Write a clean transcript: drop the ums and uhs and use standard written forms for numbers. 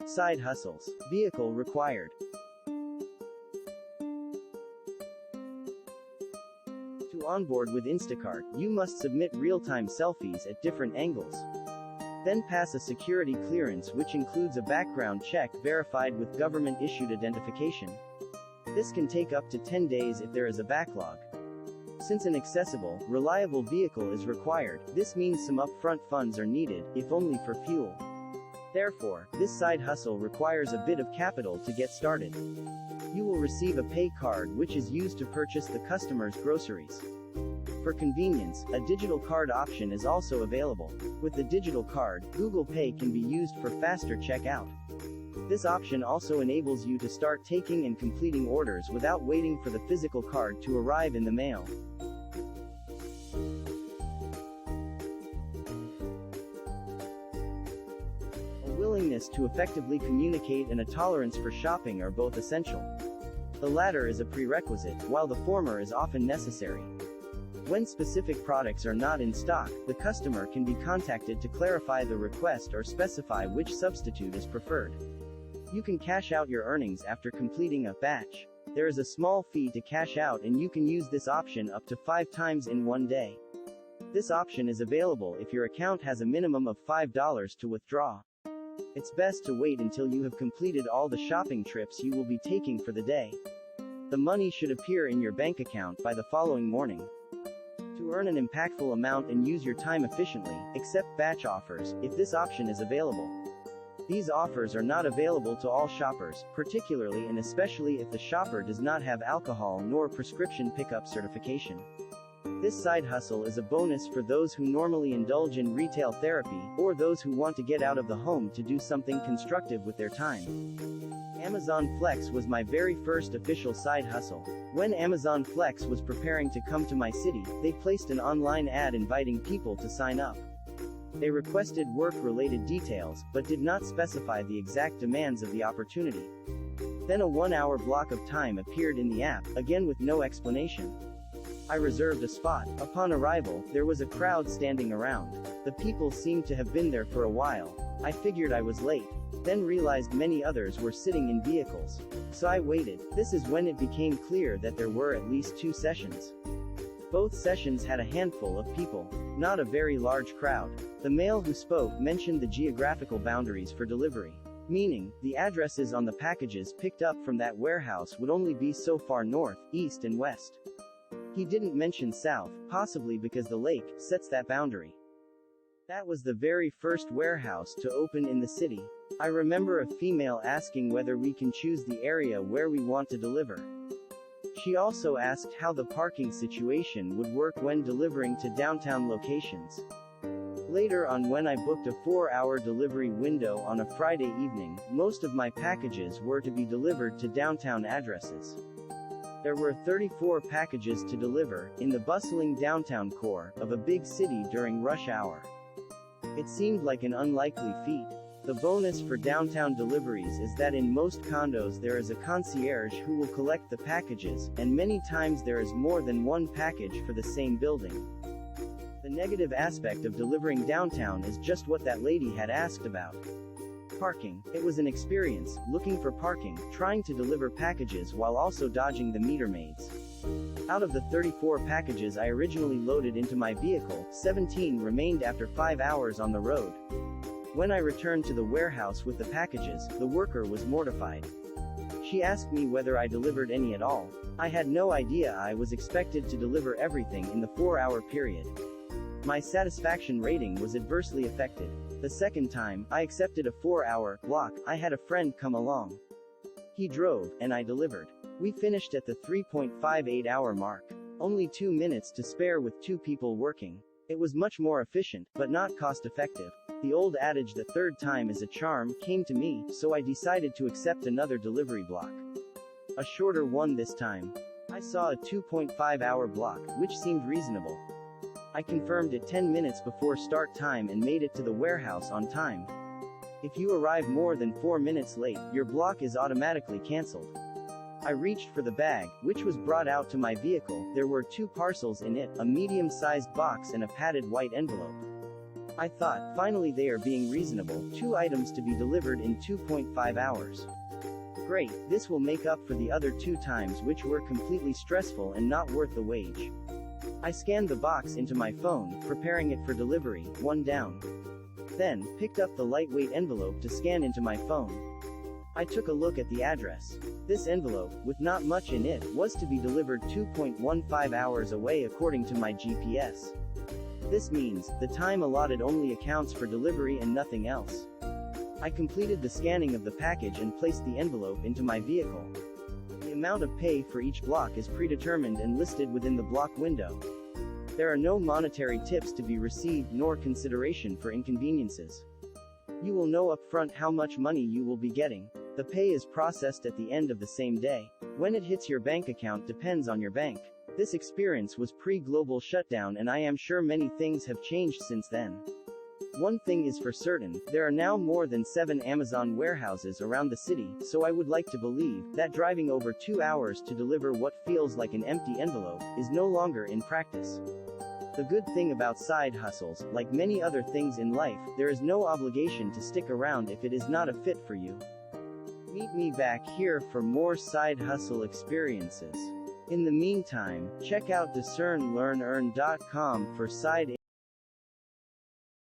Side hustles. Vehicle required. To onboard with Instacart, you must submit real-time selfies at different angles. Then pass a security clearance which includes a background check verified with government-issued identification. This can take up to 10 days if there is a backlog. Since an accessible, reliable vehicle is required, this means some upfront funds are needed, if only for fuel. Therefore, this side hustle requires a bit of capital to get started. You will receive a pay card which is used to purchase the customer's groceries. For convenience, a digital card option is also available. With the digital card, Google Pay can be used for faster checkout. This option also enables you to start taking and completing orders without waiting for the physical card to arrive in the mail. A willingness to effectively communicate and a tolerance for shopping are both essential. The latter is a prerequisite, while the former is often necessary. When specific products are not in stock, the customer can be contacted to clarify the request or specify which substitute is preferred. You can cash out your earnings after completing a batch. There is a small fee to cash out and you can use this option up to 5 times in one day. This option is available if your account has a minimum of $5 to withdraw. It's best to wait until you have completed all the shopping trips you will be taking for the day. The money should appear in your bank account by the following morning. To earn an impactful amount and use your time efficiently, accept batch offers, if this option is available. These offers are not available to all shoppers, particularly and especially if the shopper does not have alcohol nor prescription pickup certification. This side hustle is a bonus for those who normally indulge in retail therapy, or those who want to get out of the home to do something constructive with their time. Amazon Flex was my very first official side hustle. When Amazon Flex was preparing to come to my city, they placed an online ad inviting people to sign up. They requested work-related details, but did not specify the exact demands of the opportunity. Then a 1-hour block of time appeared in the app, again with no explanation. I reserved a spot. Upon arrival, there was a crowd standing around. The people seemed to have been there for a while. I figured I was late. Then realized many others were sitting in vehicles. So I waited. This is when it became clear that there were at least 2 sessions. Both sessions had a handful of people. Not a very large crowd. The male who spoke mentioned the geographical boundaries for delivery. Meaning, the addresses on the packages picked up from that warehouse would only be so far north, east and west. He didn't mention south, possibly because the lake sets that boundary. That was the very first warehouse to open in the city. I remember a female asking whether we can choose the area where we want to deliver. She also asked how the parking situation would work when delivering to downtown locations. Later on, when I booked a 4-hour delivery window on a Friday evening, most of my packages were to be delivered to downtown addresses. There were 34 packages to deliver, in the bustling downtown core of a big city during rush hour. It seemed like an unlikely feat. The bonus for downtown deliveries is that in most condos there is a concierge who will collect the packages, and many times there is more than one package for the same building. The negative aspect of delivering downtown is just what that lady had asked about. Parking. It was an experience, looking for parking, trying to deliver packages while also dodging the meter maids. Out of the 34 packages I originally loaded into my vehicle, 17 remained after 5 hours on the road. When I returned to the warehouse with the packages, the worker was mortified. She asked me whether I delivered any at all. I had no idea I was expected to deliver everything in the 4-hour period. My satisfaction rating was adversely affected. The second time I accepted a 4-hour block, I had a friend come along. He drove, and I delivered. We finished at the 3.58-hour mark. Only 2 minutes to spare with 2 people working. It was much more efficient, but not cost-effective. The old adage "the third time is a charm" came to me, so I decided to accept another delivery block. A shorter one this time. I saw a 2.5-hour block, which seemed reasonable. I confirmed it 10 minutes before start time and made it to the warehouse on time. If you arrive more than 4 minutes late, your block is automatically cancelled. I reached for the bag, which was brought out to my vehicle. There were 2 parcels in it, a medium-sized box and a padded white envelope. I thought, finally they are being reasonable, 2 items to be delivered in 2.5 hours. Great, this will make up for the other 2 times which were completely stressful and not worth the wage. I scanned the box into my phone, preparing it for delivery, 1 down. Then, picked up the lightweight envelope to scan into my phone. I took a look at the address. This envelope, with not much in it, was to be delivered 2.15 hours away according to my GPS. This means, the time allotted only accounts for delivery and nothing else. I completed the scanning of the package and placed the envelope into my vehicle. The amount of pay for each block is predetermined and listed within the block window. There are no monetary tips to be received nor consideration for inconveniences. You will know upfront how much money you will be getting. The pay is processed at the end of the same day. When it hits your bank account depends on your bank. This experience was pre-global shutdown and I am sure many things have changed since then. One thing is for certain, there are now more than 7 Amazon warehouses around the city, so I would like to believe that driving over 2 hours to deliver what feels like an empty envelope is no longer in practice. The good thing about side hustles, like many other things in life, there is no obligation to stick around if it is not a fit for you. Meet me back here for more side hustle experiences. In the meantime, check out discernlearnearn.com for side